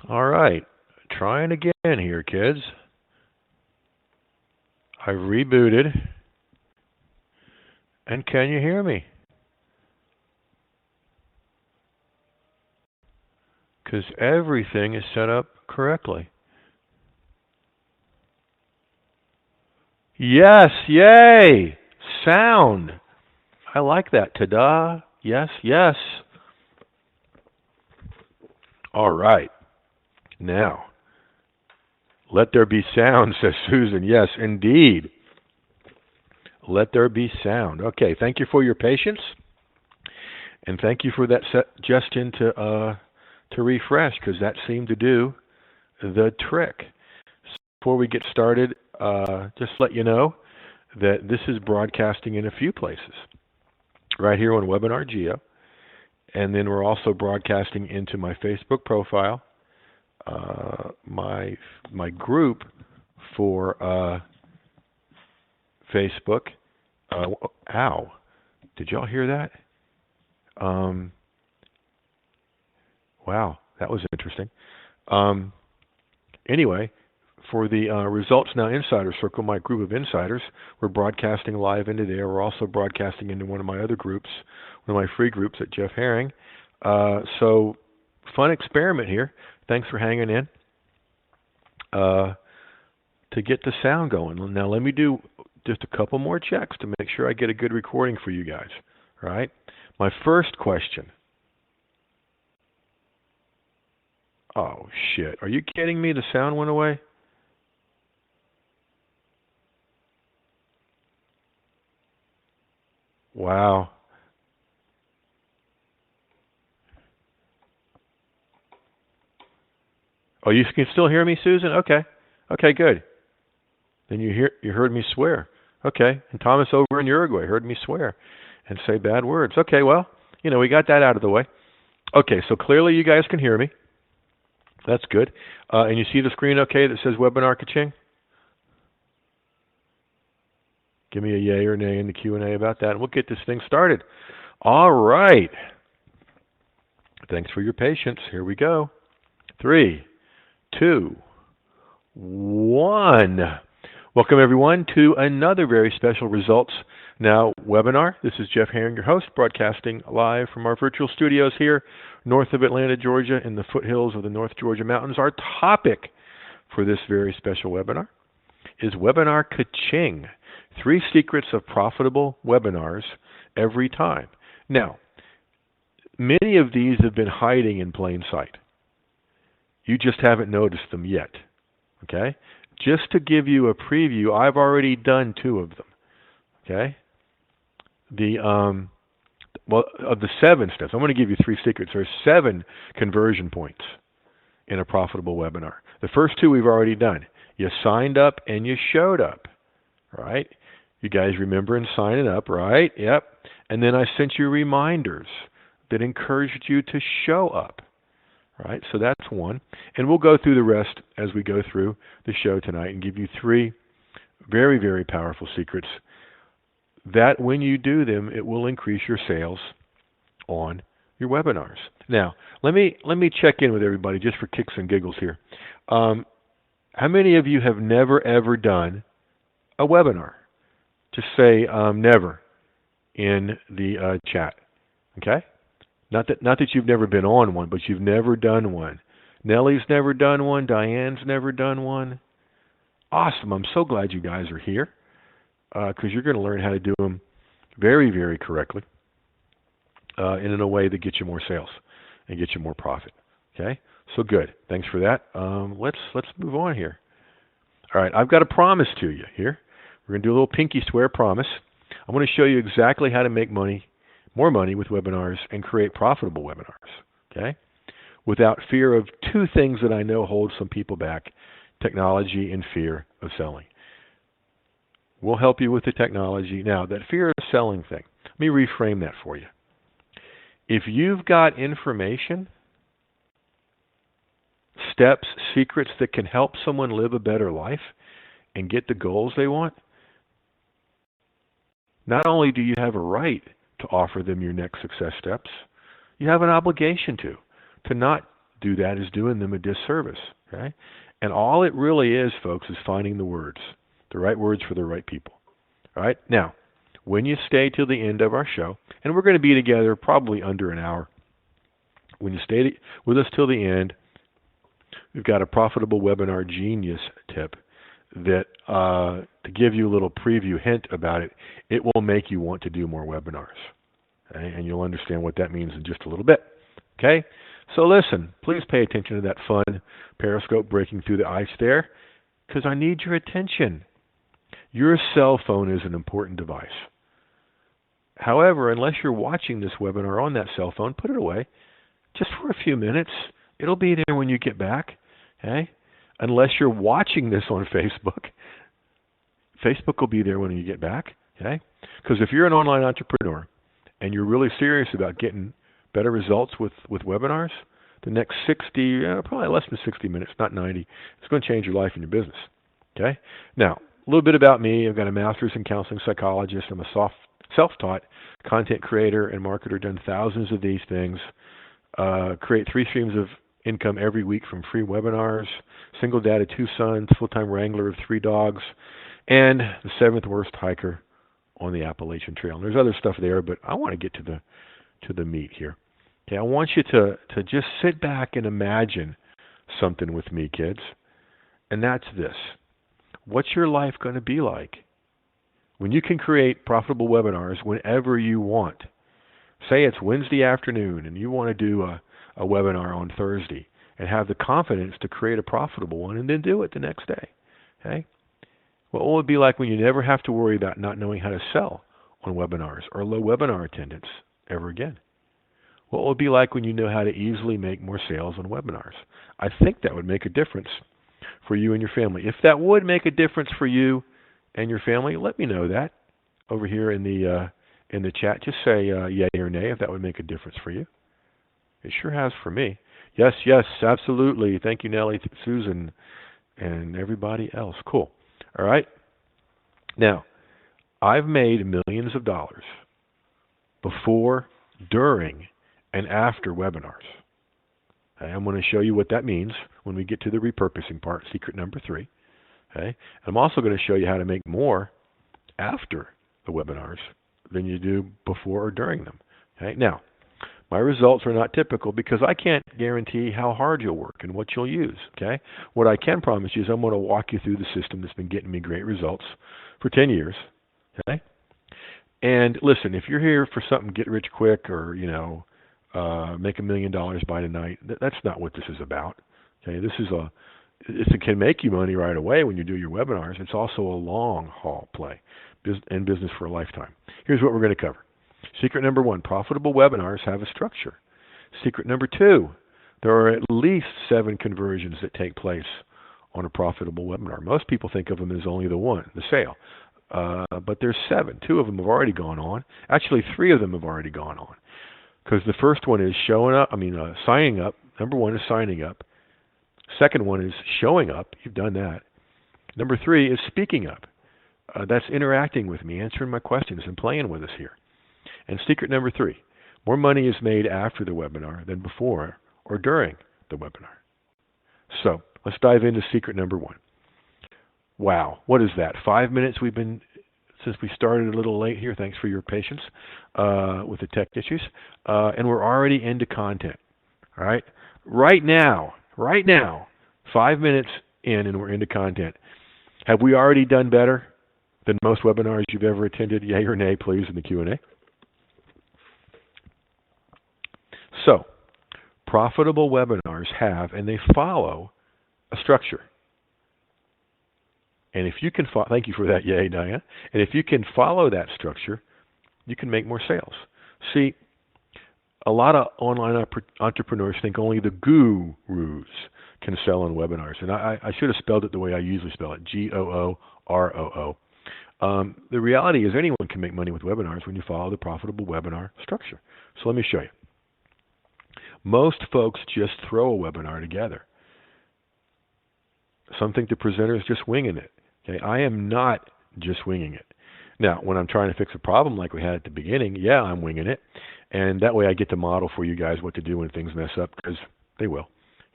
All right. Trying again here, kids. I've rebooted. And can you hear me? Because everything is set up correctly. Yes, yay! Sound. I like that. Ta-da. Yes, yes. All right. Now, let there be sound, says Susan. Yes, indeed. Let there be sound. Okay, thank you for your patience. And thank you for that suggestion to refresh, because that seemed to do the trick. So before we get started, just let you know that this is broadcasting in a few places. Right here on Webinar Geo. And then we're also broadcasting into my Facebook profile, my group for Facebook. Ow! Did y'all hear that? Wow, that was interesting. Anyway, for the Results Now Insider Circle, my group of insiders, we're broadcasting live into there. We're also broadcasting into one of my other groups, one of my free groups at Jeff Herring. So, fun experiment here. Thanks for hanging in to get the sound going. Now, let me do just a couple more checks to make sure I get a good recording for you guys. All right? My first question. Oh, shit. Are you kidding me? The sound went away? Wow. Oh, you can still hear me, Susan? Okay. Okay, good. Then you heard me swear. Okay. And Thomas over in Uruguay heard me swear and say bad words. Okay, well, we got that out of the way. Okay, so clearly you guys can hear me. That's good. And you see the screen okay that says Webinar Kaching? Give me a yay or nay in the Q&A about that, and we'll get this thing started. All right. Thanks for your patience. Here we go. 3, 2, 1. Welcome, everyone, to another very special Results Now webinar. This is Jeff Herring, your host, broadcasting live from our virtual studios here north of Atlanta, Georgia, in the foothills of the North Georgia Mountains. Our topic for this very special webinar is Webinar Kaching, 3 secrets of profitable webinars every time. Now, many of these have been hiding in plain sight. You just haven't noticed them yet. Okay? Just to give you a preview, I've already done 2 of them. Okay? Of the 7 steps, I'm going to give you 3 secrets. There's 7 conversion points in a profitable webinar. The first 2 we've already done. You signed up and you showed up. Right? You guys remember in signing up, right? Yep. And then I sent you reminders that encouraged you to show up. Right? So that's 1. And we'll go through the rest as we go through the show tonight and give you 3 very, very powerful secrets that when you do them, it will increase your sales on your webinars. Now, let me check in with everybody just for kicks and giggles here. How many of you have never, ever done a webinar? Just say never in the chat. Okay? Not that you've never been on one, but you've never done one. Nellie's never done one. Diane's never done one. Awesome. I'm so glad you guys are here because you're going to learn how to do them very, very correctly and in a way that gets you more sales and gets you more profit. Okay? So good. Thanks for that. Let's move on here. All right. I've got a promise to you here. We're going to do a little pinky swear promise. I'm going to show you exactly how to make more money with webinars and create profitable webinars, okay? Without fear of 2 things that I know hold some people back, technology and fear of selling. We'll help you with the technology. Now, that fear of selling thing, let me reframe that for you. If you've got information, steps, secrets that can help someone live a better life and get the goals they want, not only do you have a right to offer them your next success steps, you have an obligation to not do that is doing them a disservice. Okay? And all it really is, folks, is finding the right words for the right people. All right? Now, when you stay till the end of our show, and we're going to be together probably under an hour, when you stay with us till the end, we've got a profitable webinar genius tip that, to give you a little preview hint about it, it will make you want to do more webinars. Okay? And you'll understand what that means in just a little bit. Okay? So listen, please pay attention to that fun periscope breaking through the ice there, because I need your attention. Your cell phone is an important device. However, unless you're watching this webinar on that cell phone, put it away just for a few minutes. It'll be there when you get back. Okay? Unless you're watching this on Facebook, Facebook will be there when you get back. Okay? Because if you're an online entrepreneur and you're really serious about getting better results with webinars, the next 60, probably less than 60 minutes, not 90, it's going to change your life and your business. Okay? Now, a little bit about me. I've got a master's in counseling psychologist. I'm a self-taught content creator and marketer, done thousands of these things. Create 3 streams of income every week from free webinars, single dad of 2 sons, full-time wrangler of 3 dogs, and the 7th worst hiker on the Appalachian Trail. And there's other stuff there, but I want to get to the meat here. Okay, I want you to just sit back and imagine something with me, kids. And that's this. What's your life going to be like when you can create profitable webinars whenever you want? Say it's Wednesday afternoon and you want to do a webinar on Thursday and have the confidence to create a profitable one and then do it the next day. Okay? What will it be like when you never have to worry about not knowing how to sell on webinars or low webinar attendance ever again? What will it be like when you know how to easily make more sales on webinars? I think that would make a difference for you and your family. If that would make a difference for you and your family, let me know that over here in the chat. Just say yay or nay if that would make a difference for you. It sure has for me. Yes, absolutely. Thank you, Nellie, Susan, and everybody else. Cool. All right. Now, I've made millions of dollars before, during, and after webinars. Okay, I'm going to show you what that means when we get to the repurposing part, secret number 3. Okay? I'm also going to show you how to make more after the webinars than you do before or during them. Okay? Now, my results are not typical because I can't guarantee how hard you'll work and what you'll use. Okay? What I can promise you is I'm going to walk you through the system that's been getting me great results for 10 years. Okay? And listen, if you're here for something get rich quick or, make $1 million by tonight, that's not what this is about. Okay? It can make you money right away when you do your webinars. It's also a long haul play and business for a lifetime. Here's what we're going to cover. Secret number 1, profitable webinars have a structure. Secret number 2, there are at least 7 conversions that take place on a profitable webinar. Most people think of them as only the one, the sale. But there's 7. 2 of them have already gone on. Actually, 3 of them have already gone on. Because the first one is signing up. Number 1 is signing up. Second one is showing up. You've done that. Number 3 is speaking up. That's interacting with me, answering my questions, and playing with us here. And secret number 3, more money is made after the webinar than before or during the webinar. So let's dive into secret number 1. Wow, what is that? 5 minutes since we started a little late here. Thanks for your patience with the tech issues. And we're already into content. All right? Right now, 5 minutes in and we're into content. Have we already done better than most webinars you've ever attended? Yay or nay, please, in the Q&A. So, profitable webinars have, and they follow, a structure. And if you can thank you for that, yay, Diane. And if you can follow that structure, you can make more sales. See, a lot of online entrepreneurs think only the gurus can sell on webinars. And I should have spelled it the way I usually spell it, Gooroo. The reality is anyone can make money with webinars when you follow the profitable webinar structure. So let me show you. Most folks just throw a webinar together. Some think the presenter is just winging it. Okay, I am not just winging it. Now, when I'm trying to fix a problem like we had at the beginning, yeah, I'm winging it. And that way I get to model for you guys what to do when things mess up, because they will.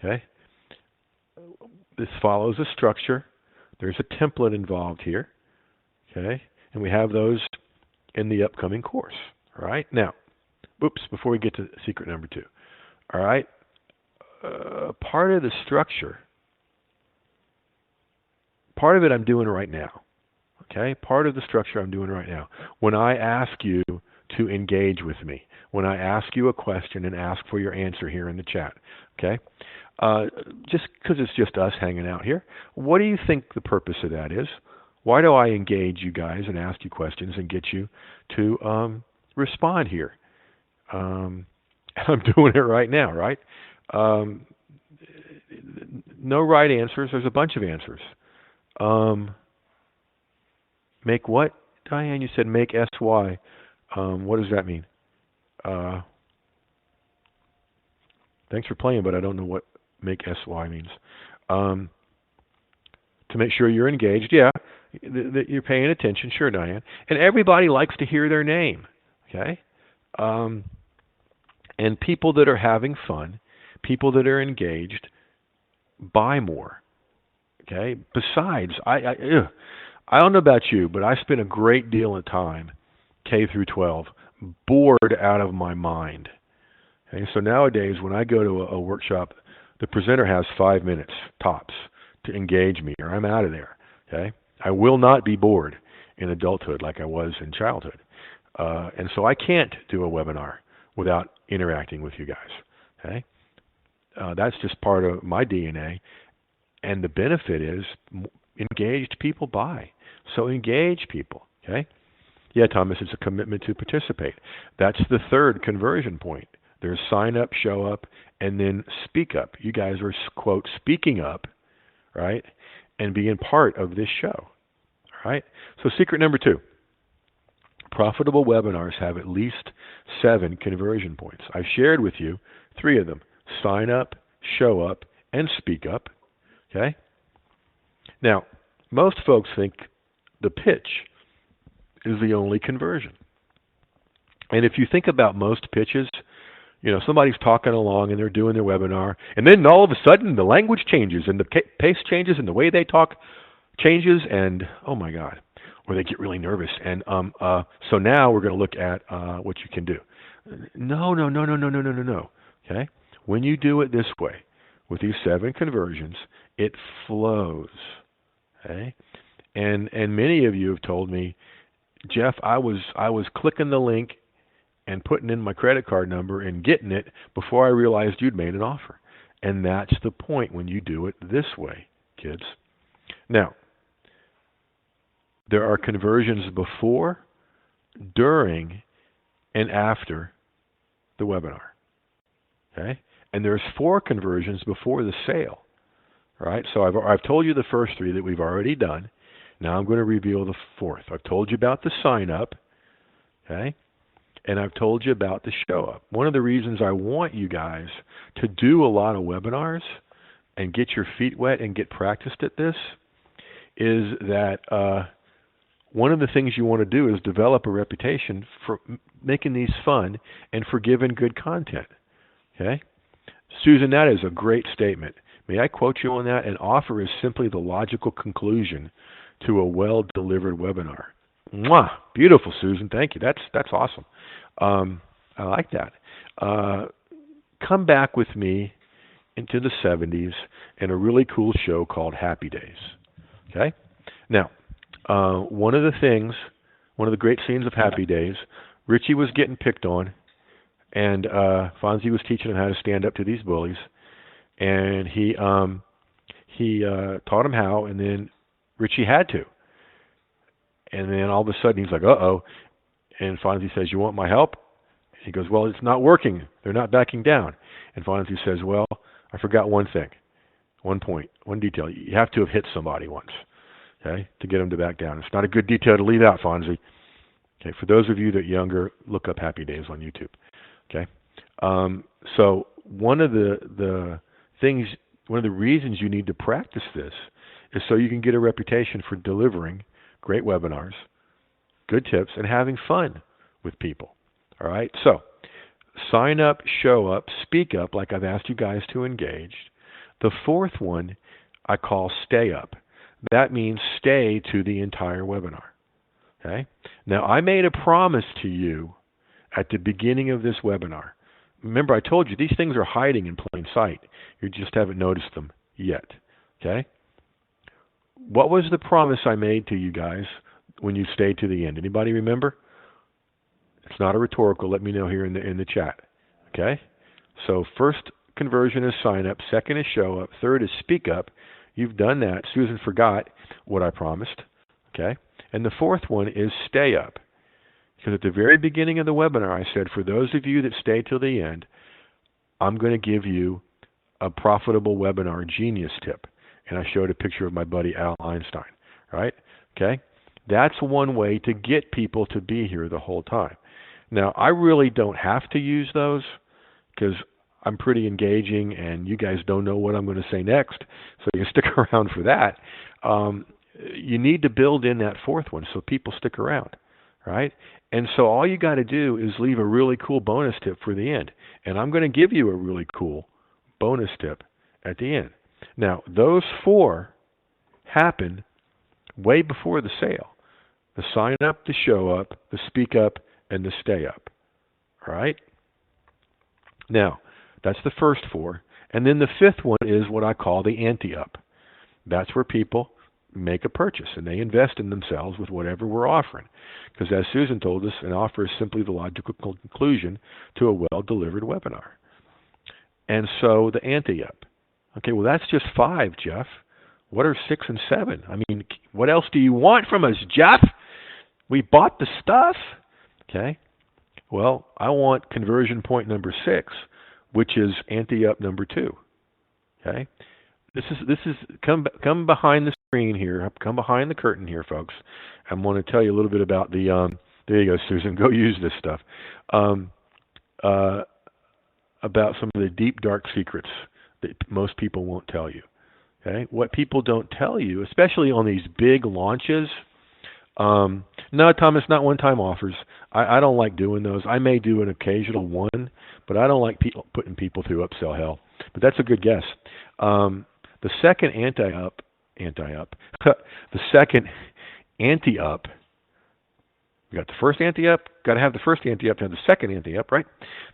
Okay? This follows a structure. There's a template involved here. Okay? And we have those in the upcoming course. All right? Now, before we get to secret number 2. All right? Part of the structure, part of it I'm doing right now. Okay? Part of the structure I'm doing right now. When I ask you to engage with me, when I ask you a question and ask for your answer here in the chat. Okay? Just because it's just us hanging out here, what do you think the purpose of that is? Why do I engage you guys and ask you questions and get you to respond here? I'm doing it right now, right? No right answers. There's a bunch of answers. Make what, Diane? You said make SY. What does that mean? Thanks for playing, but I don't know what make SY means. To make sure you're engaged, yeah, that you're paying attention, sure, Diane. And everybody likes to hear their name, okay? And people that are having fun, people that are engaged, buy more, okay? Besides, I don't know about you, but I spend a great deal of time, K through 12, bored out of my mind. Okay? So nowadays, when I go to a workshop, the presenter has 5 minutes, tops, to engage me, or I'm out of there. Okay? I will not be bored in adulthood like I was in childhood. And so I can't do a webinar without interacting with you guys. Okay? That's just part of my DNA. And the benefit is engaged people buy. So engage people. Okay? Yeah, Thomas, it's a commitment to participate. That's the third conversion point. There's sign up, show up, and then speak up. You guys are, quote, speaking up, right, and being part of this show. All right? So secret number 2. Profitable webinars have at least 7 conversion points. I've shared with you 3 of them. Sign up, show up, and speak up. Okay? Now, most folks think the pitch is the only conversion. And if you think about most pitches, you know, somebody's talking along and they're doing their webinar, and then all of a sudden the language changes and the pace changes and the way they talk changes, and oh my God, or they get really nervous. And so now we're going to look at what you can do. No. Okay? When you do it this way, with these 7 conversions, it flows. Okay? And many of you have told me, Jeff, I was clicking the link and putting in my credit card number and getting it before I realized you'd made an offer. And that's the point when you do it this way, kids. Now, there are conversions before, during, and after the webinar. Okay? And there's 4 conversions before the sale. Right? So I've told you the first 3 that we've already done. Now I'm going to reveal the 4th. I've told you about the sign up. Okay? And I've told you about the show up. One of the reasons I want you guys to do a lot of webinars and get your feet wet and get practiced at this is that one of the things you want to do is develop a reputation for making these fun and for giving good content. Okay? Susan, that is a great statement. May I quote you on that? An offer is simply the logical conclusion to a well-delivered webinar. Mwah! Beautiful, Susan. Thank you. That's awesome. I like that. Come back with me into the 70s in a really cool show called Happy Days. Okay? Now, one of the great scenes of Happy Days, Richie was getting picked on, and Fonzie was teaching him how to stand up to these bullies, and he taught him how, and then Richie had to. And then all of a sudden he's like, uh-oh. And Fonzie says, you want my help? And he goes, well, it's not working. They're not backing down. And Fonzie says, well, I forgot one thing, one point, one detail. You have to have hit somebody once, okay, to get them to back down. It's not a good detail to leave out, Fonzie. Okay, for those of you that are younger, look up Happy Days on YouTube. Okay, so one of the reasons you need to practice this is so you can get a reputation for delivering great webinars, good tips, and having fun with people. All right? So sign up, show up, speak up like I've asked you guys to engage. The fourth one I call stay up. That means stay to the entire webinar. Okay? Now, I made a promise to you at the beginning of this webinar. Remember, I told you these things are hiding in plain sight. You just haven't noticed them yet. Okay? What was the promise I made to you guys when you stayed to the end? Anybody remember? It's not a rhetorical. Let me know here in the chat. Okay? So first conversion is sign up. Second is show up. Third is speak up. You've done that. Susan forgot what I promised. Okay? And the fourth one is stay up. Because at the very beginning of the webinar, I said, for those of you that stay till the end, I'm going to give you a profitable webinar genius tip. And I showed a picture of my buddy Al Einstein. Right? Okay? That's one way to get people to be here the whole time. Now, I really don't have to use those because I'm pretty engaging and you guys don't know what I'm going to say next, so you stick around for that. You need to build in that fourth one so people stick around, right? And so all you got to do is leave a really cool bonus tip for the end. And I'm going to give you a really cool bonus tip at the end. Now, those four happen way before the sale. The sign up, the show up, the speak up, and the stay up. All right? Now, that's the first four. And then the fifth one is what I call the ante-up. That's where people make a purchase and they invest in themselves with whatever we're offering. Because as Susan told us, an offer is simply the logical conclusion to a well-delivered webinar. And so the ante-up. Okay, well that's just 5, Jeff. What are 6 and 7? I mean, what else do you want from us, Jeff? We bought the stuff. Okay. Well, I want conversion point number 6, which is ante-up number 2. Okay. This is come behind the screen here. Come behind the curtain here, folks. I'm going to tell you a little bit about the. There you go, Susan. Go use this stuff. About some of the deep, dark secrets that most people won't tell you. Okay. What people don't tell you, especially on these big launches. No, Thomas, not one-time offers. I don't like doing those. I may do an occasional one, but I don't like putting people through upsell hell. But that's a good guess. The second ante-up, the second ante-up, you got the first ante-up, got to have the first ante-up to have the second ante-up, right?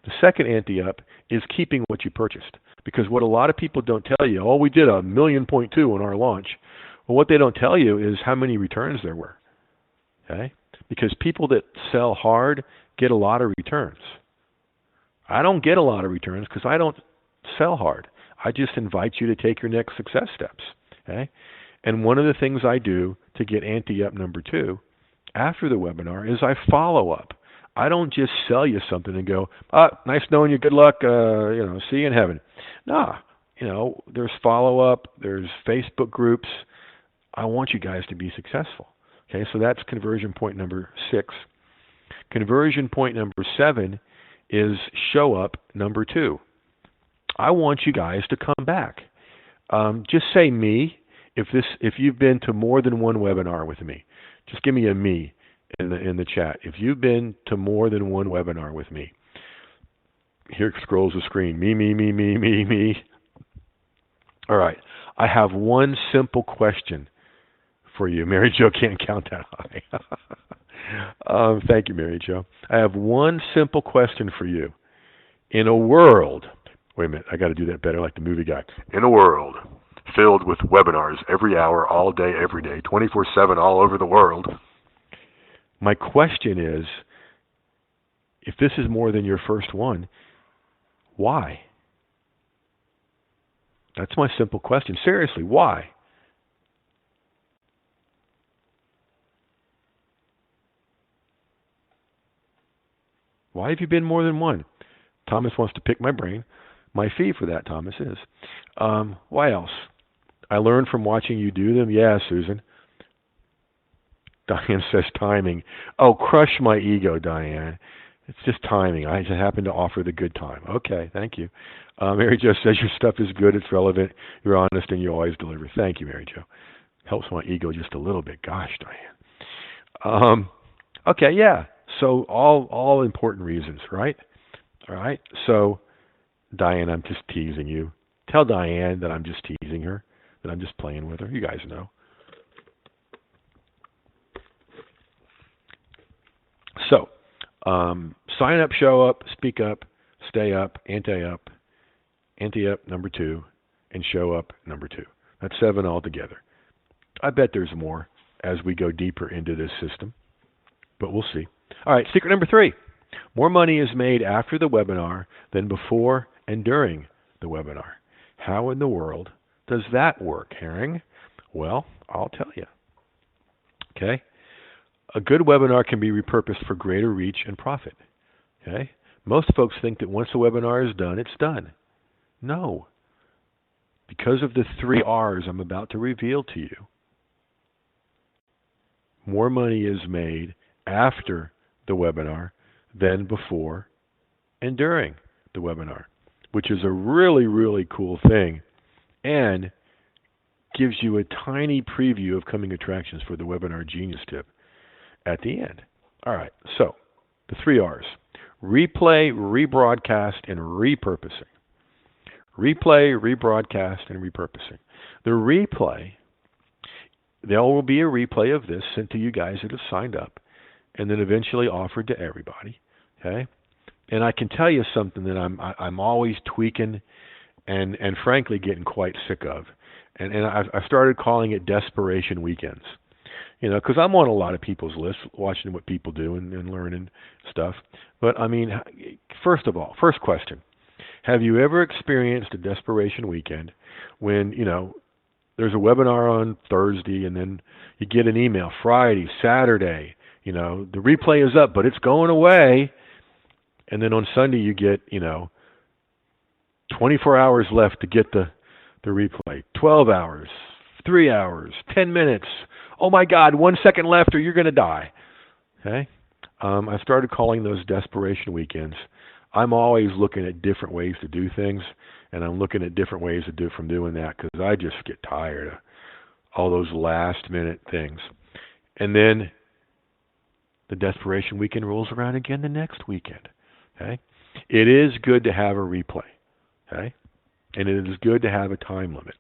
The second ante-up is keeping what you purchased. Because what a lot of people don't tell you, we did 1.2 million on our launch. Well, what they don't tell you is how many returns there were. Okay? Because people that sell hard get a lot of returns. I don't get a lot of returns because I don't sell hard. I just invite you to take your next success steps. Okay? And one of the things I do to get ante-up number 2 after the webinar is I follow up. I don't just sell you something and go, nice knowing you, good luck, see you in heaven. No, there's follow-up, there's Facebook groups. I want you guys to be successful. Okay, so that's conversion point number 6. Conversion point number 7 is show up number 2. I want you guys to come back. Just say me if you've been to more than one webinar with me. Just give me a me in the chat. If you've been to more than one webinar with me. Here scrolls the screen. Me. All right. I have one simple question for you. Mary Jo can't count that high. Thank you, Mary Jo. I have one simple question for you. In a world, wait a minute, I got to do that better like the movie guy. In a world filled with webinars every hour, all day, every day, 24/7 all over the world, my question is, if this is more than your first one, why? That's my simple question. Seriously, why? Why have you been more than one? Thomas wants to pick my brain. My fee for that, Thomas, is. Why else? I learned from watching you do them. Yeah, Susan. Diane says timing. Oh, crush my ego, Diane. It's just timing. I just happen to offer the good time. Okay, thank you. Mary Jo says your stuff is good, it's relevant, you're honest, and you always deliver. Thank you, Mary Jo. Helps my ego just a little bit. Gosh, Diane. Okay, yeah. So all important reasons, right? All right. So, Diane, I'm just teasing you. Tell Diane that I'm just teasing her, that I'm just playing with her. You guys know. So, sign up, show up, speak up, stay up, ante-up, ante-up number 2, and show up number 2. That's 7 altogether. I bet there's more as we go deeper into this system, but we'll see. All right, secret number 3. More money is made after the webinar than before and during the webinar. How in the world does that work, Herring? Well, I'll tell you. Okay? A good webinar can be repurposed for greater reach and profit. Okay? Most folks think that once a webinar is done, it's done. No. Because of the 3 R's I'm about to reveal to you, more money is made after the webinar than before and during the webinar, which is a really, really cool thing and gives you a tiny preview of coming attractions for the Webinar Genius tip at the end. All right, so the 3 R's: replay, rebroadcast, and repurposing. Replay, rebroadcast, and repurposing. The replay, there will be a replay of this sent to you guys that have signed up and then eventually offered to everybody. Okay? And I can tell you something that I'm always tweaking and frankly getting quite sick of. And I started calling it Desperation Weekends. You know, because I'm on a lot of people's lists, watching what people do and learning stuff. But, I mean, first of all, first question. Have you ever experienced a desperation weekend when, you know, there's a webinar on Thursday and then you get an email Friday, Saturday, you know, the replay is up, but it's going away. And then on Sunday you get, you know, 24 hours left to get the replay. 12 hours, 3 hours, 10 minutes. Oh my God, 1 second left or you're going to die. Okay? I started calling those desperation weekends. I'm always looking at different ways to do things, and I'm looking at different ways to do from doing that because I just get tired of all those last minute things. And then the desperation weekend rolls around again the next weekend. Okay? It is good to have a replay. Okay? And it is good to have a time limit.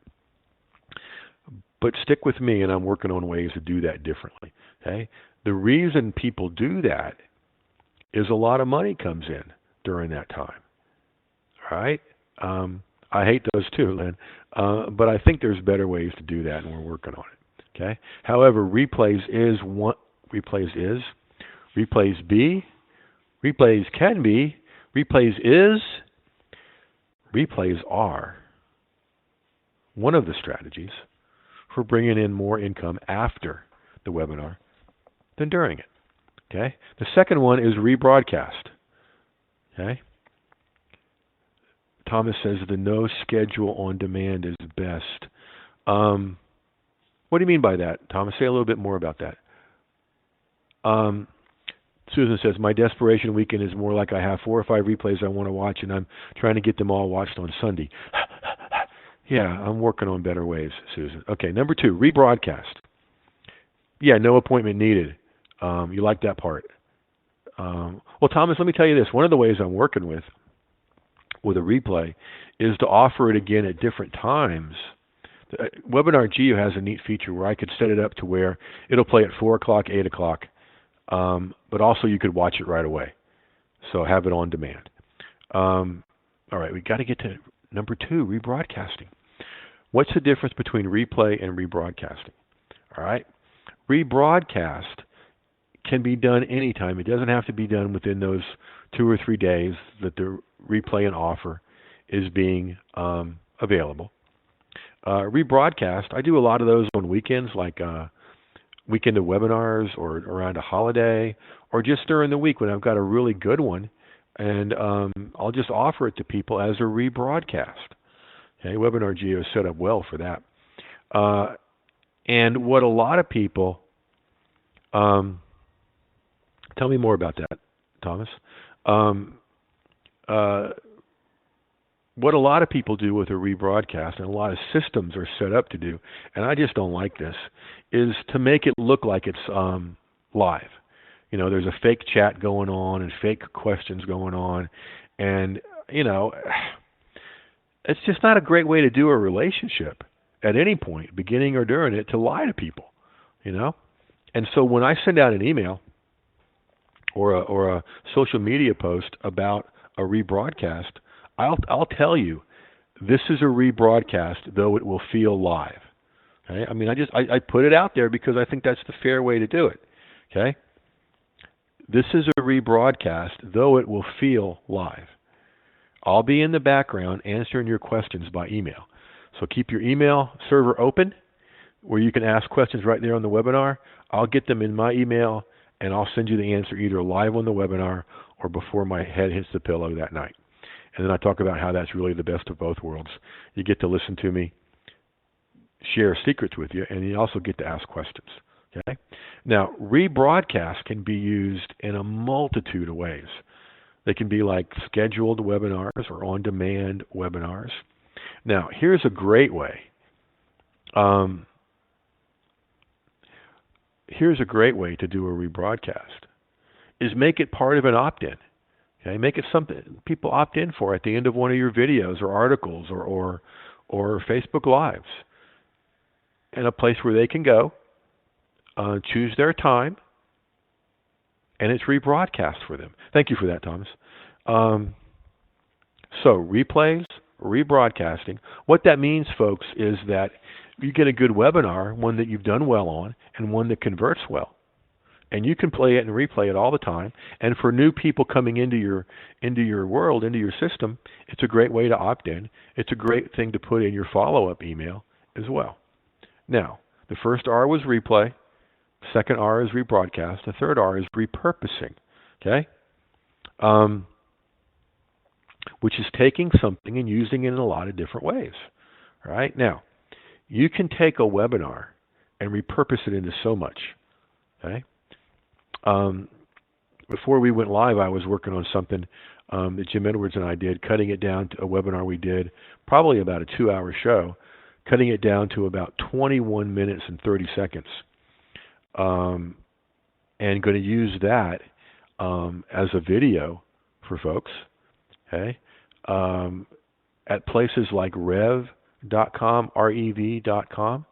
But stick with me, and I'm working on ways to do that differently. Okay? The reason people do that is a lot of money comes in during that time. All right? I hate those too, Lynn. But I think there's better ways to do that, and we're working on it. Okay? However, replays be, replays can be, replays are one of the strategies for bringing in more income after the webinar than during it. Okay? The second one is rebroadcast. Okay? Thomas says the no schedule on demand is best. What do you mean by that, Thomas? Say a little bit more about that. Susan says, my desperation weekend is more like I have 4 or 5 replays I want to watch, and I'm trying to get them all watched on Sunday. Yeah, I'm working on better ways, Susan. Okay, number 2, rebroadcast. Yeah, no appointment needed. You like that part. Well, Thomas, let me tell you this. One of the ways I'm working with a replay is to offer it again at different times. Webinar Geo has a neat feature where I could set it up to where it'll play at 4 o'clock, 8 o'clock, but also you could watch it right away. So have it on demand. All right, we got to get to number 2, rebroadcasting. What's the difference between replay and rebroadcasting? All right, rebroadcast can be done anytime. It doesn't have to be done within those 2 or 3 days that the replay and offer is being available. Rebroadcast, I do a lot of those on weekends, like weekend of webinars or around a holiday, or just during the week when I've got a really good one, and I'll just offer it to people as a rebroadcast. Okay, Webinar Geo is set up well for that. And what a lot of people, tell me more about that, Thomas. What a lot of people do with a rebroadcast, and a lot of systems are set up to do, and I just don't like this, is to make it look like it's live. You know, there's a fake chat going on and fake questions going on, and, you know, It's just not a great way to do a relationship at any point, beginning or during it, to lie to people, you know? And so when I send out an email or a social media post about a rebroadcast, I'll tell you this is a rebroadcast, though it will feel live. Okay? I mean, I put it out there because I think that's the fair way to do it. Okay? This is a rebroadcast, though it will feel live. I'll be in the background answering your questions by email. So keep your email server open where you can ask questions right there on the webinar. I'll get them in my email and I'll send you the answer either live on the webinar or before my head hits the pillow that night. And then I talk about how that's really the best of both worlds. You get to listen to me share secrets with you, and you also get to ask questions. Okay? Now, rebroadcast can be used in a multitude of ways. They can be like scheduled webinars or on-demand webinars. Now, here's a great way. Here's a great way to do a rebroadcast, is make it part of an opt-in. Okay? Make it something people opt in for at the end of one of your videos or articles or Facebook Lives, and a place where they can go, choose their time, and it's rebroadcast for them. Thank you for that, Thomas. So replays, rebroadcasting. What that means, folks, is that you get a good webinar, one that you've done well on, and one that converts well. And you can play it and replay it all the time. And for new people coming into your world, into your system, it's a great way to opt in. It's a great thing to put in your follow-up email as well. Now, the first R was replay. Second R is rebroadcast. The third R is repurposing. Okay? Which is taking something and using it in a lot of different ways. All right? Now, you can take a webinar and repurpose it into so much. Okay? Before we went live, I was working on something that Jim Edwards and I did, cutting it down to a webinar we did, probably about a 2-hour show, cutting it down to about 21 minutes and 30 seconds. And going to use that as a video for folks, okay? At places like rev.com, rev.com.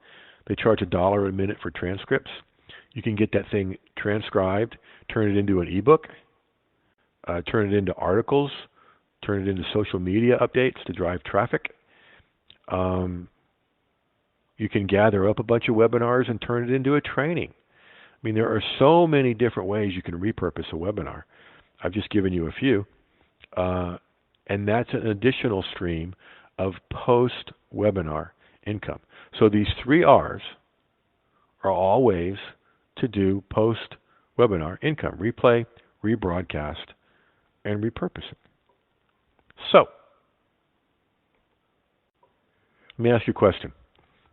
They charge $1 a minute for transcripts. You can get that thing transcribed, turn it into an ebook, turn it into articles, turn it into social media updates to drive traffic. You can gather up a bunch of webinars and turn it into a training. I mean, there are so many different ways you can repurpose a webinar. I've just given you a few. And that's an additional stream of post-webinar income. So these 3 R's are all ways to do post-webinar income: replay, rebroadcast, and repurposing. So, let me ask you a question.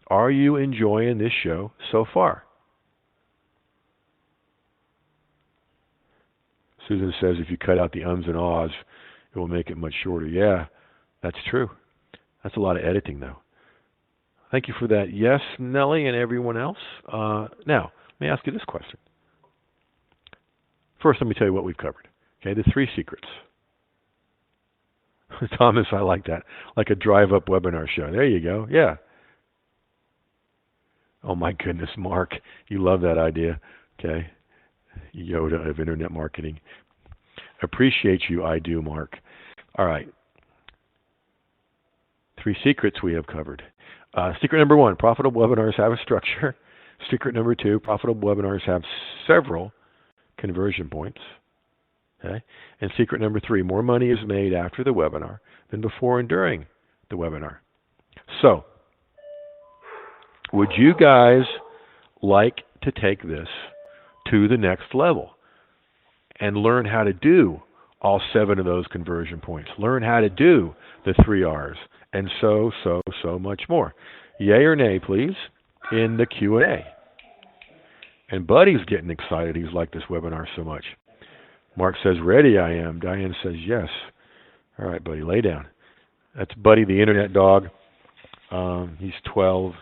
Are you enjoying this show so far? Susan says if you cut out the ums and ahs, it will make it much shorter. Yeah, that's true. That's a lot of editing, though. Thank you for that. Yes, Nellie and everyone else. Now, let me ask you this question. First, let me tell you what we've covered. Okay, the 3 secrets. Thomas, I like that. Like a drive-up webinar show. There you go. Yeah. Oh, my goodness, Mark. You love that idea. Okay. Yoda of Internet marketing. Appreciate you, I do, Mark. All right. 3 secrets we have covered. Secret number 1, profitable webinars have a structure. Secret number 2, profitable webinars have several conversion points. Okay? And secret number 3, more money is made after the webinar than before and during the webinar. So, would you guys like to take this to the next level and learn how to do all 7 of those conversion points? Learn how to do the 3 R's and so much more. Yay or nay, please, in the Q&A. And Buddy's getting excited. He's liked this webinar so much. Mark says, ready I am. Diane says, yes. All right, Buddy, lay down. That's Buddy, the internet dog. He's 12.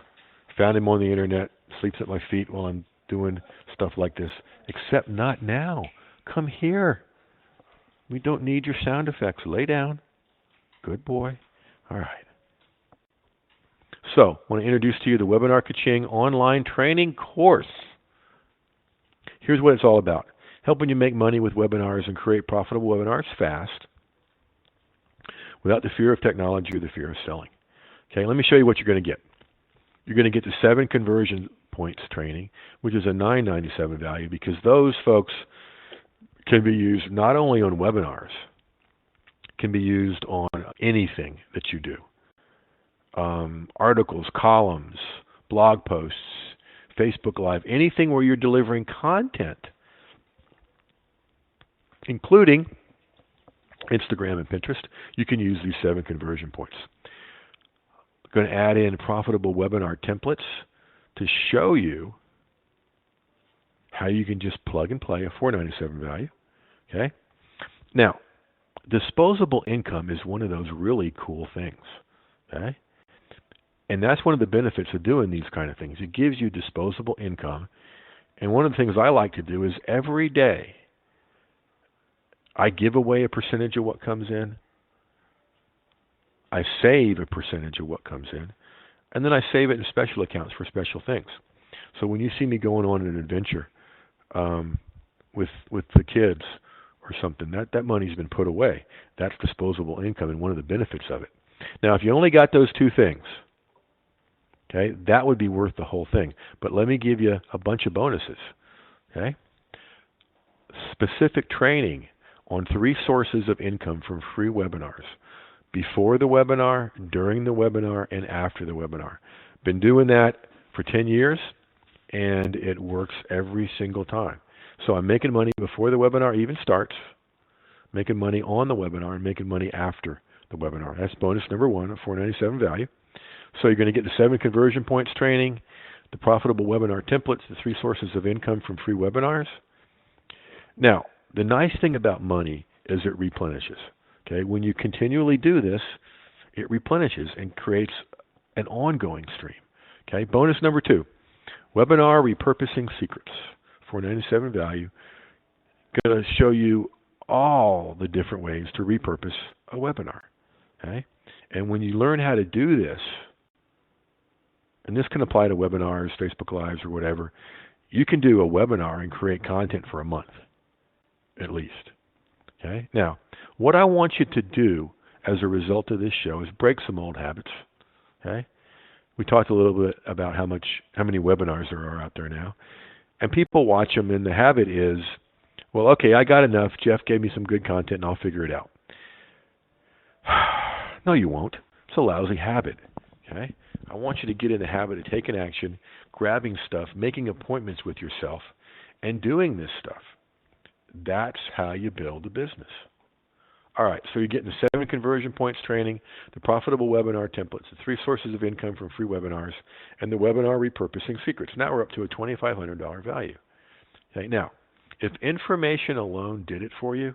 Found him on the internet. Sleeps at my feet while I'm doing stuff like this. Except not now. Come here. We don't need your sound effects. Lay down. Good boy. All right. So, I want to introduce to you the Webinar Kaching online training course. Here's what it's all about. Helping you make money with webinars and create profitable webinars fast without the fear of technology or the fear of selling. Okay, let me show you what you're going to get. You're going to get the 7 conversion points training, which is a $9.97 value, because those folks can be used not only on webinars, can be used on anything that you do. Articles, columns, blog posts, Facebook Live, anything where you're delivering content, including Instagram and Pinterest, you can use these 7 conversion points. I'm going to add in profitable webinar templates to show you how you can just plug and play a $4.97 value. Okay. Now, disposable income is one of those really cool things. Okay. And that's one of the benefits of doing these kind of things. It gives you disposable income. And one of the things I like to do is every day I give away a percentage of what comes in. I save a percentage of what comes in. And then I save it in special accounts for special things. So when you see me going on an adventure with the kids or something, that money's been put away. That's disposable income and one of the benefits of it. Now, if you only got those 2 things, okay, that would be worth the whole thing. But let me give you a bunch of bonuses. Okay? Specific training on 3 sources of income from free webinars. Before the webinar, during the webinar, and after the webinar. Been doing that for 10 years, and it works every single time. So I'm making money before the webinar even starts, making money on the webinar, and making money after the webinar. That's bonus number 1, a $4.97 value. So you're going to get the 7 conversion points training, the profitable webinar templates, the 3 sources of income from free webinars. Now, the nice thing about money is it replenishes. Okay, when you continually do this, it replenishes and creates an ongoing stream. Okay, bonus number 2, webinar repurposing secrets, $4.97 value. Going to show you all the different ways to repurpose a webinar. Okay, and when you learn how to do this, and this can apply to webinars, Facebook Lives, or whatever, you can do a webinar and create content for a month, at least. Okay, now, what I want you to do as a result of this show is break some old habits. Okay, we talked a little bit about how many webinars there are out there now, and people watch them, and the habit is, well, okay, I got enough. Jeff gave me some good content, and I'll figure it out. No, you won't. It's a lousy habit. Okay, I want you to get in the habit of taking action, grabbing stuff, making appointments with yourself, and doing this stuff. That's how you build a business. All right, so you're getting the 7 conversion points training, the profitable webinar templates, the 3 sources of income from free webinars, and the webinar repurposing secrets. Now we're up to a $2,500 value. Okay, now, if information alone did it for you,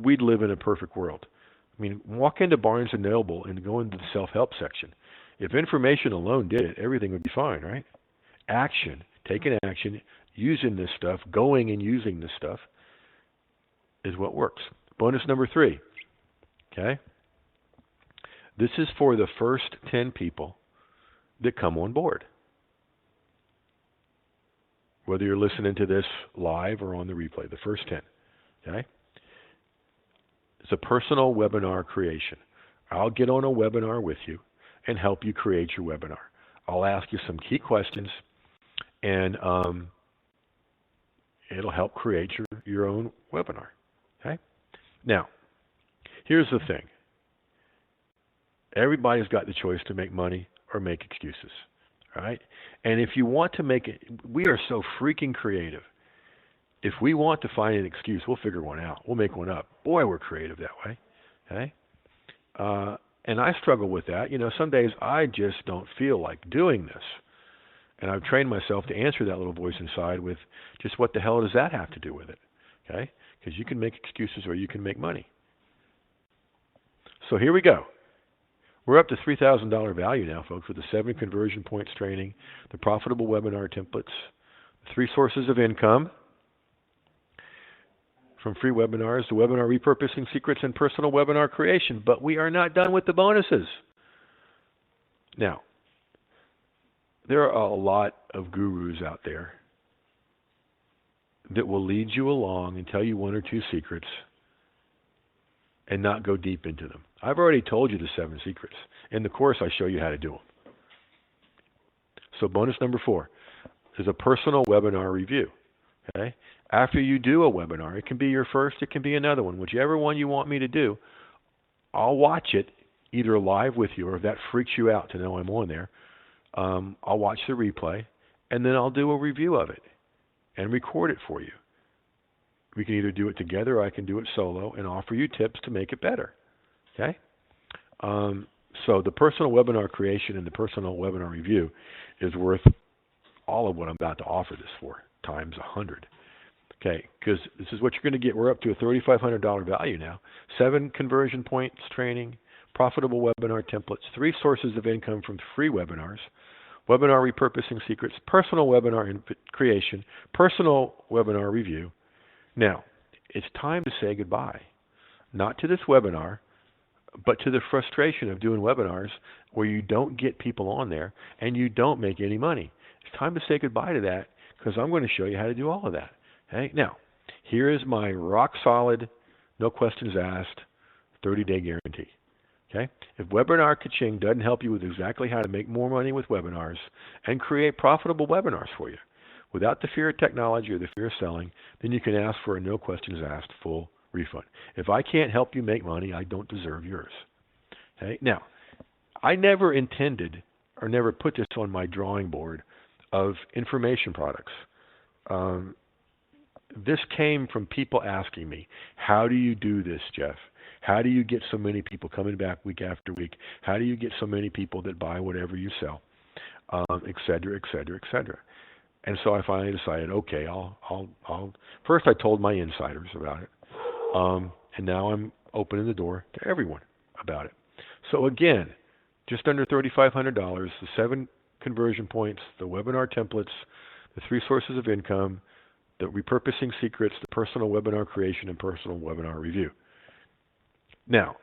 we'd live in a perfect world. I mean, walk into Barnes & Noble and go into the self-help section. If information alone did it, everything would be fine, right? Action, taking action, using this stuff, going and using this stuff is what works. Bonus number 3, okay? This is for the first 10 people that come on board. Whether you're listening to this live or on the replay, the first 10, okay? It's a personal webinar creation. I'll get on a webinar with you and help you create your webinar. I'll ask you some key questions, and it'll help create your own webinar. Okay? Now, here's the thing. Everybody's got the choice to make money or make excuses. All right? And if you want to make it, we are so freaking creative. If we want to find an excuse, we'll figure one out. We'll make one up. Boy, we're creative that way. Okay? And I struggle with that. You know, some days I just don't feel like doing this. And I've trained myself to answer that little voice inside with just what the hell does that have to do with it? Okay? Because you can make excuses or you can make money. So here we go. We're up to $3,000 value now, folks, with the 7 conversion points training, the profitable webinar templates, the 3 sources of income from free webinars, the webinar repurposing secrets, and personal webinar creation. But we are not done with the bonuses. Now, there are a lot of gurus out there that will lead you along and tell you one or two secrets and not go deep into them. I've already told you the 7 secrets. In the course, I show you how to do them. So bonus number 4 is a personal webinar review. Okay? After you do a webinar, it can be your first, it can be another one. Whichever one you want me to do, I'll watch it either live with you, or if that freaks you out to know I'm on there, I'll watch the replay, and then I'll do a review of it and record it for you. We can either do it together or I can do it solo and offer you tips to make it better. Okay? So the personal webinar creation and the personal webinar review is worth all of what I'm about to offer this for, times 100. Okay, because this is what you're going to get. We're up to a $3,500 value now. 7 conversion points training, profitable webinar templates, 3 sources of income from free webinars, webinar repurposing secrets, personal webinar creation, personal webinar review. Now, it's time to say goodbye. Not to this webinar, but to the frustration of doing webinars where you don't get people on there and you don't make any money. It's time to say goodbye to that, because I'm going to show you how to do all of that. Okay? Now, here is my rock solid, no questions asked, 30-day guarantee. Okay? If Webinar Kaching doesn't help you with exactly how to make more money with webinars and create profitable webinars for you without the fear of technology or the fear of selling, then you can ask for a no questions asked full refund. If I can't help you make money, I don't deserve yours. Okay? Now, I never intended or never put this on my drawing board of information products. This came from people asking me, how do you do this, Jeff? How do you get so many people coming back week after week? How do you get so many people that buy whatever you sell, et cetera, et cetera, et cetera? And so I finally decided, okay, I'll. First, I told my insiders about it, and now I'm opening the door to everyone about it. So again, just under $3,500, the 7 conversion points, the webinar templates, the 3 sources of income, the repurposing secrets, the personal webinar creation, and personal webinar review. Now,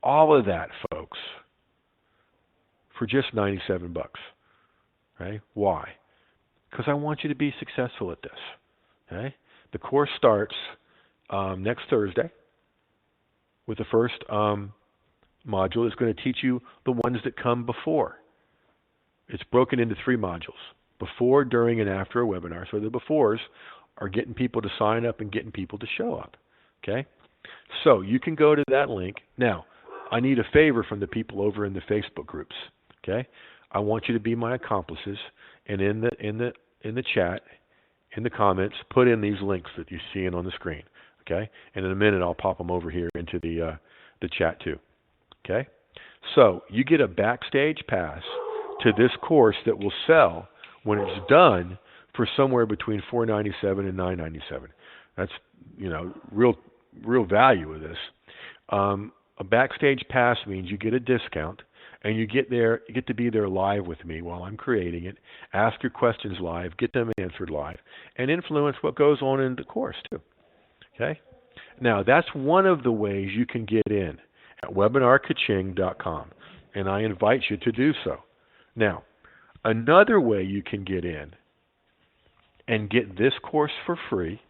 all of that, folks, for just $97. Right? Why? Because I want you to be successful at this. Okay? The course starts next Thursday with the first module. It's going to teach you the ones that come before. It's broken into 3 modules: before, during, and after a webinar. So the befores are getting people to sign up and getting people to show up. Okay? So you can go to that link. Now, I need a favor from the people over in the Facebook groups. Okay? I want you to be my accomplices, and in the chat, in the comments, put in these links that you're seeing on the screen. Okay? And in a minute, I'll pop them over here into the chat too. Okay? So you get a backstage pass to this course that will sell when it's done for somewhere between $497 and $997. That's, real value of this. A backstage pass means you get a discount, and you get to be there live with me while I'm creating it, ask your questions live, get them answered live, and influence what goes on in the course too. Okay? Now, that's one of the ways you can get in at webinarkaching.com, and I invite you to do so. Now, another way you can get in and get this course for free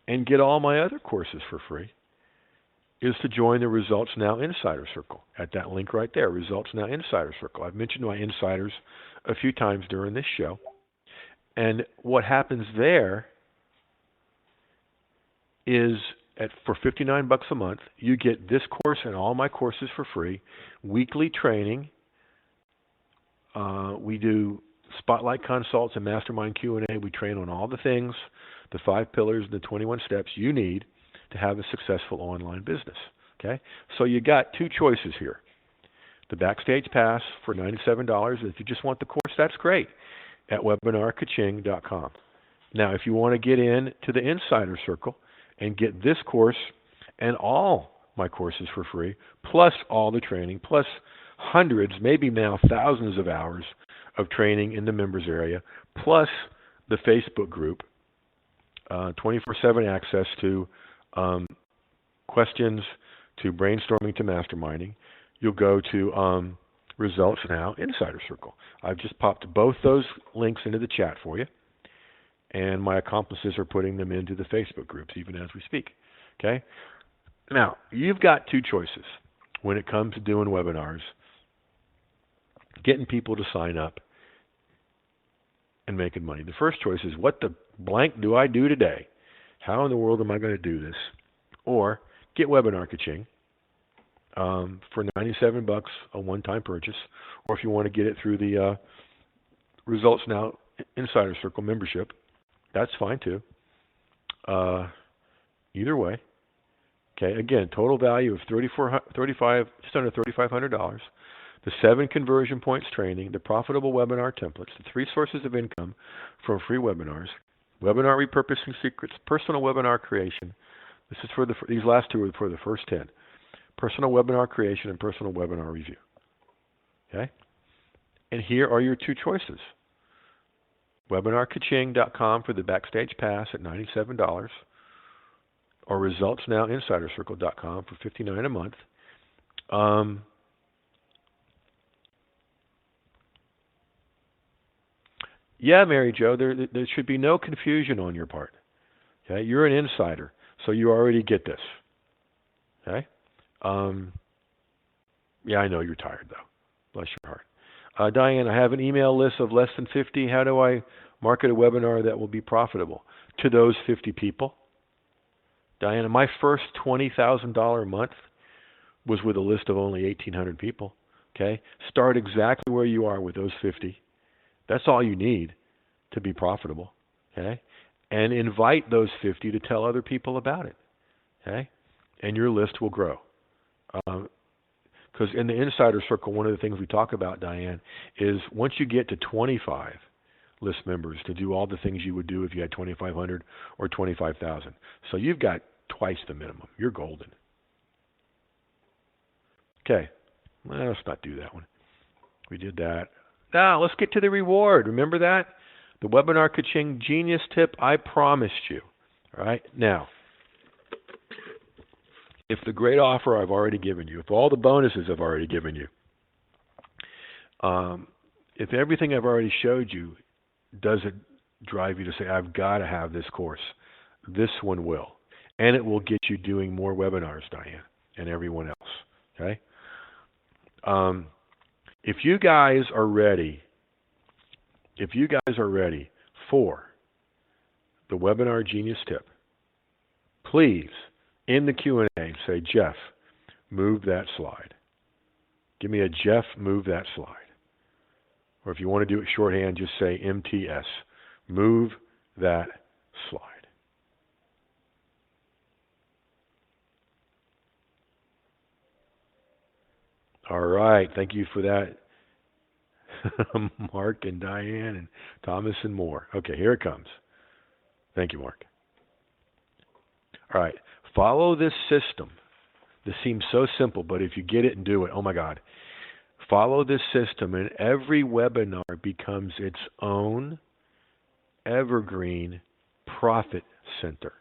and get all my other courses for free is to join the Results Now Insider Circle at that link right there, Results Now Insider Circle. I've mentioned my insiders a few times during this show. And what happens there is for $59 a month, you get this course and all my courses for free, weekly training. We do spotlight consults and mastermind Q&A. We train on all the things, the 5 pillars, the 21 steps you need to have a successful online business. Okay? So you got 2 choices here. The Backstage Pass for $97. If you just want the course, that's great, at webinarkaching.com. Now, if you want to get in to the Insider Circle and get this course and all my courses for free, plus all the training, plus hundreds, maybe now thousands of hours of training in the members area, plus the Facebook group, 24/7 access to questions, to brainstorming, to masterminding. You'll go to Results Now Insider Circle. I've just popped both those links into the chat for you, and my accomplices are putting them into the Facebook groups even as we speak. Okay? Now, you've got two choices when it comes to doing webinars, getting people to sign up and making money. The first choice is, what the blank do I do today? How in the world am I going to do this? Or get Webinar Kaching for $97, a one-time purchase, or if you want to get it through the Results Now Insider Circle membership, that's fine too. Either way. Okay, again, total value of just under $3,500. The 7 conversion points training, the profitable webinar templates, the 3 sources of income from free webinars, webinar repurposing secrets, personal webinar creation. This is for these last 2 are for the first 10. Personal webinar creation and personal webinar review. Okay? And here are your 2 choices. WebinarKaching.com for the Backstage Pass at $97, or ResultsNowInsiderCircle.com for $59 a month. Yeah, Mary Jo, there should be no confusion on your part. Okay? You're an insider, so you already get this. Okay? Yeah, I know you're tired, though. Bless your heart. Diane, I have an email list of less than 50. How do I market a webinar that will be profitable to those 50 people? Diana, my first $20,000 a month was with a list of only 1,800 people. Okay? Start exactly where you are with those 50. That's all you need to be profitable. Okay? And invite those 50 to tell other people about it. Okay? And your list will grow. Because in the Insider Circle, one of the things we talk about, Diane, is once you get to 25 list members to do all the things you would do if you had 2,500 or 25,000. So you've got twice the minimum. You're golden. Okay. Well, let's not do that one. We did that. Now, let's get to the reward. Remember that? The Webinar Kaching Genius Tip I promised you. All right? Now, if the great offer I've already given you, if all the bonuses I've already given you, if everything I've already showed you doesn't drive you to say, I've got to have this course, this one will. And it will get you doing more webinars, Diane, and everyone else. Okay? If you guys are ready for the Webinar Genius Tip, please, in the Q&A, say, Jeff, move that slide. Give me a Jeff, move that slide. Or if you want to do it shorthand, just say MTS, move that slide. All right, thank you for that, Mark and Diane and Thomas and more. Okay, here it comes. Thank you, Mark. All right, follow this system. This seems so simple, but if you get it and do it, oh my God. Follow this system, and every webinar becomes its own evergreen profit center.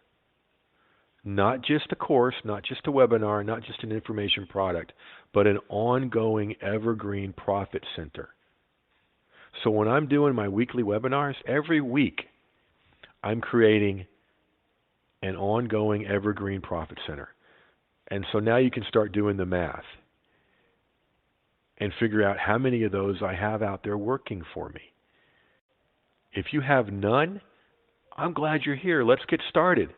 Not just a course, not just a webinar, not just an information product, but an ongoing evergreen profit center. So when I'm doing my weekly webinars, every week I'm creating an ongoing evergreen profit center. And so now you can start doing the math and figure out how many of those I have out there working for me. If you have none, I'm glad you're here. Let's get started.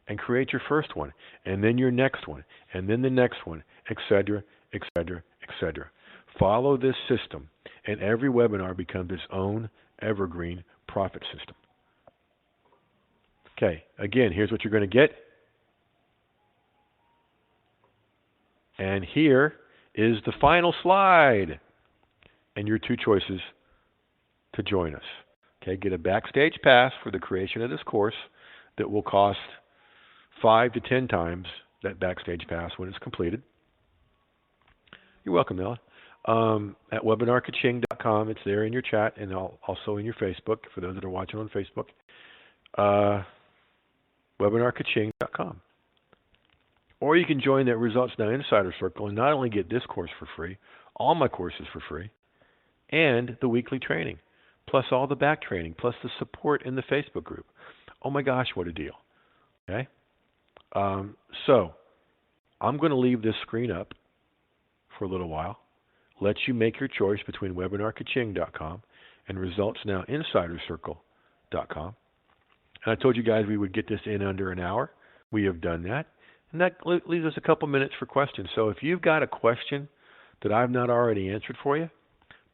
And create your first one, and then your next one, and then the next one, etc., etc., etc. Follow this system, and every webinar becomes its own evergreen profit system. Okay, again, here's what you're going to get. And here is the final slide, and your 2 choices to join us. Okay, get a Backstage Pass for the creation of this course that will cost 5 to 10 times that Backstage Pass when it's completed. You're welcome, Ella. At webinarkaching.com, it's there in your chat and also in your Facebook for those that are watching on Facebook. Webinarkaching.com. Or you can join that Results Now Insider Circle and not only get this course for free, all my courses for free, and the weekly training, plus all the back training, plus the support in the Facebook group. Oh my gosh, what a deal. Okay? So, I'm going to leave this screen up for a little while, let you make your choice between webinarkaching.com and resultsnowinsidercircle.com. And I told you guys we would get this in under an hour. We have done that. And that leaves us a couple minutes for questions. So if you've got a question that I've not already answered for you,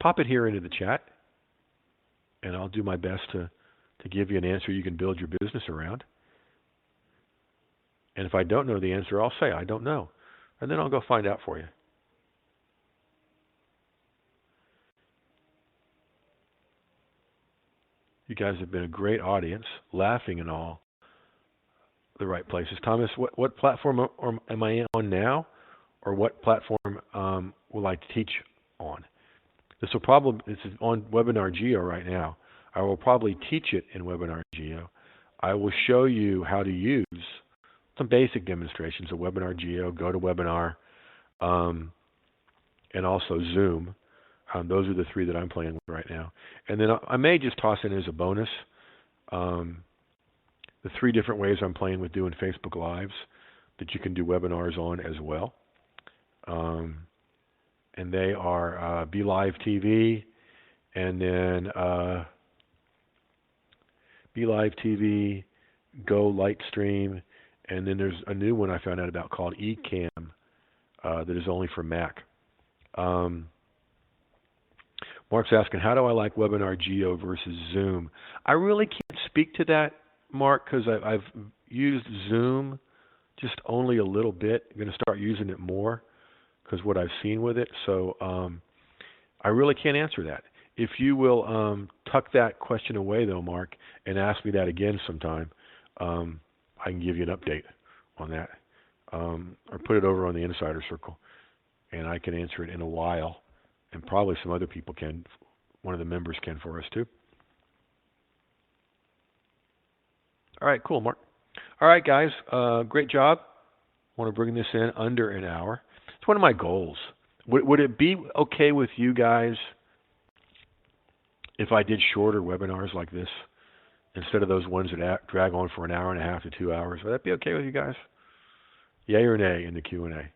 pop it here into the chat, and I'll do my best to give you an answer you can build your business around. And if I don't know the answer, I'll say I don't know. And then I'll go find out for you. You guys have been a great audience, laughing in all the right places. Thomas, what platform am I on now, or what platform will I teach on? This is on Webinar Geo right now. I will probably teach it in Webinar Geo. I will show you how to use some basic demonstrations of Webinar Geo, GoToWebinar, and also Zoom. Those are the three that I'm playing with right now. And then I may just toss in as a bonus the 3 different ways I'm playing with doing Facebook Lives that you can do webinars on as well. And they are Be Live TV, and then Be Live TV, Go Lightstream, and then there's a new one I found out about called eCam that is only for Mac. Mark's asking, how do I like Webinar Geo versus Zoom? I really can't speak to that, Mark, because I've used Zoom just only a little bit. I'm going to start using it more because what I've seen with it. So I really can't answer that. If you will tuck that question away, though, Mark, and ask me that again sometime, I can give you an update on that. Or put it over on the Insider Circle, and I can answer it in a while. And probably some other people can. One of the members can for us, too. All right, cool, Mark. All right, guys, great job. I want to bring this in under an hour. It's one of my goals. Would it be okay with you guys if I did shorter webinars like this instead of those ones that drag on for an hour and a half to 2 hours? Would that be okay with you guys? Yay or nay in the Q&A?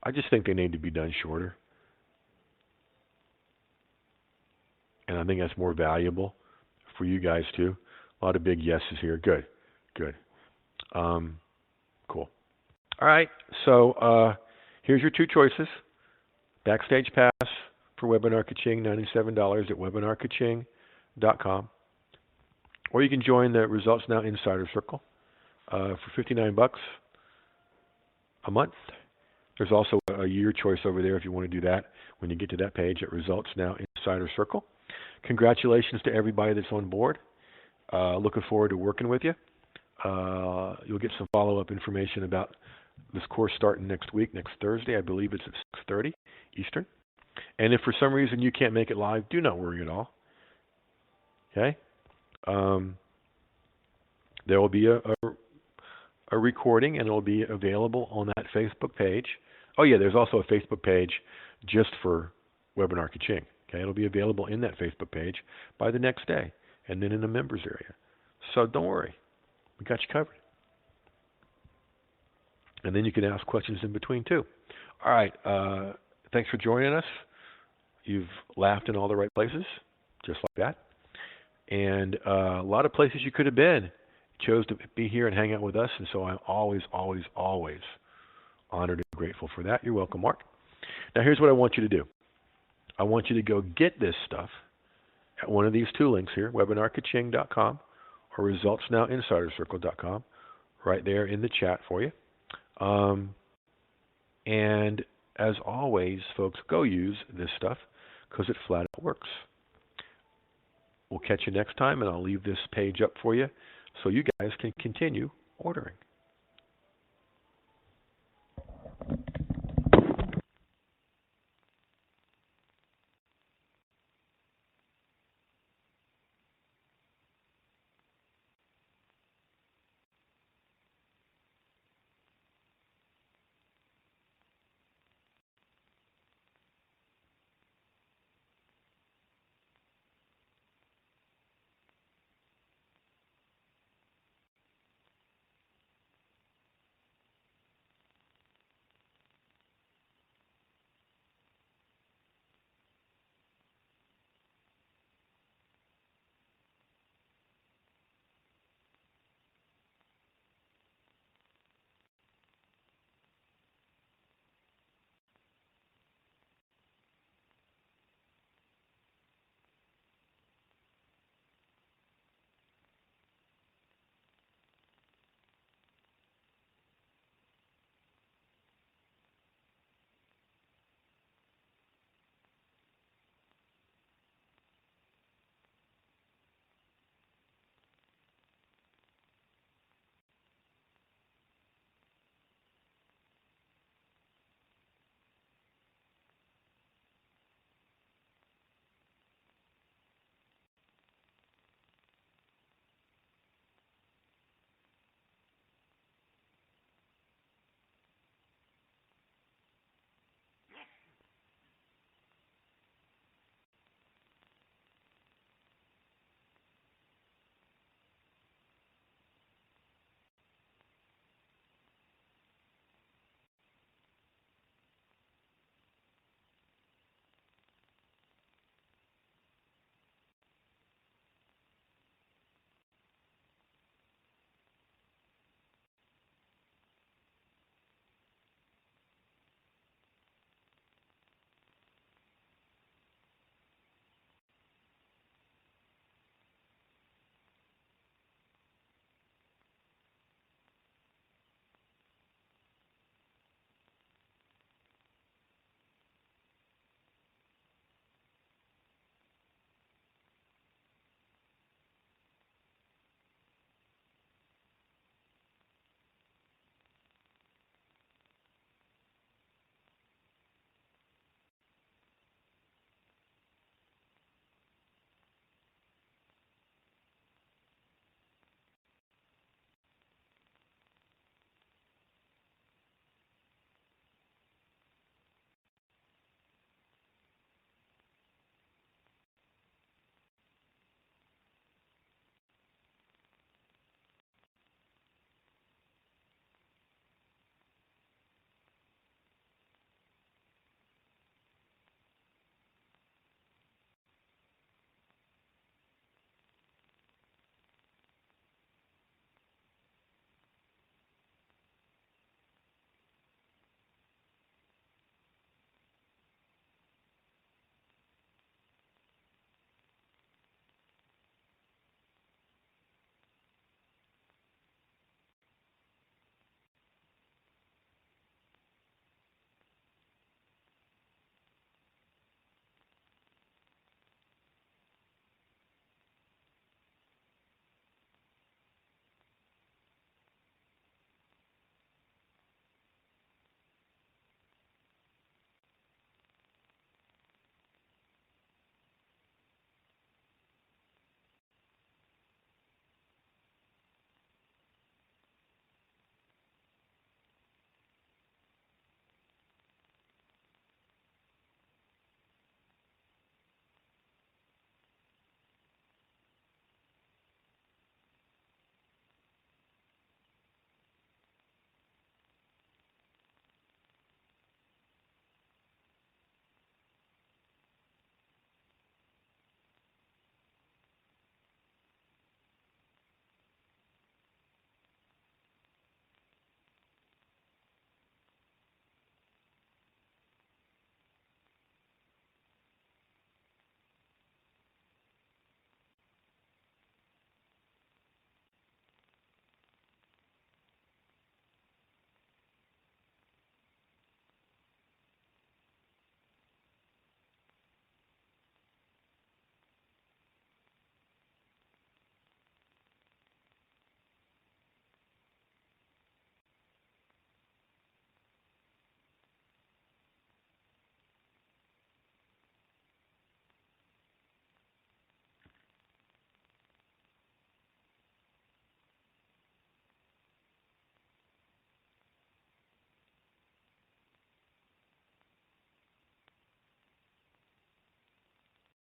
I just think they need to be done shorter. And I think that's more valuable for you guys, too. A lot of big yeses here. Good. Good. Cool. All right. So here's your 2 choices. Backstage pass for Webinar Kaching, $97 at webinarkaching.com. Or you can join the Results Now Insider Circle for $59 a month. There's also a year choice over there if you want to do that when you get to that page at Results Now Insider Circle. Congratulations to everybody that's on board. Looking forward to working with you. You'll get some follow-up information about this course starting next week, next Thursday. I believe it's at 6:30 Eastern. And if for some reason you can't make it live, do not worry at all. Okay? There will be a recording, and it will be available on that Facebook page. Oh, yeah, there's also a Facebook page just for Webinar Kaching. Okay, it'll be available in that Facebook page by the next day, and then in the members area. So don't worry. We got you covered. And then you can ask questions in between, too. All right. Thanks for joining us. You've laughed in all the right places, just like that. And a lot of places you could have been. You chose to be here and hang out with us, and so I'm always, always, always honored and grateful for that. You're welcome, Mark. Now, here's what I want you to do. I want you to go get this stuff at one of these 2 links here, webinarkaching.com or resultsnowinsidercircle.com, right there in the chat for you. And as always, folks, go use this stuff because it flat out works. We'll catch you next time, and I'll leave this page up for you so you guys can continue ordering.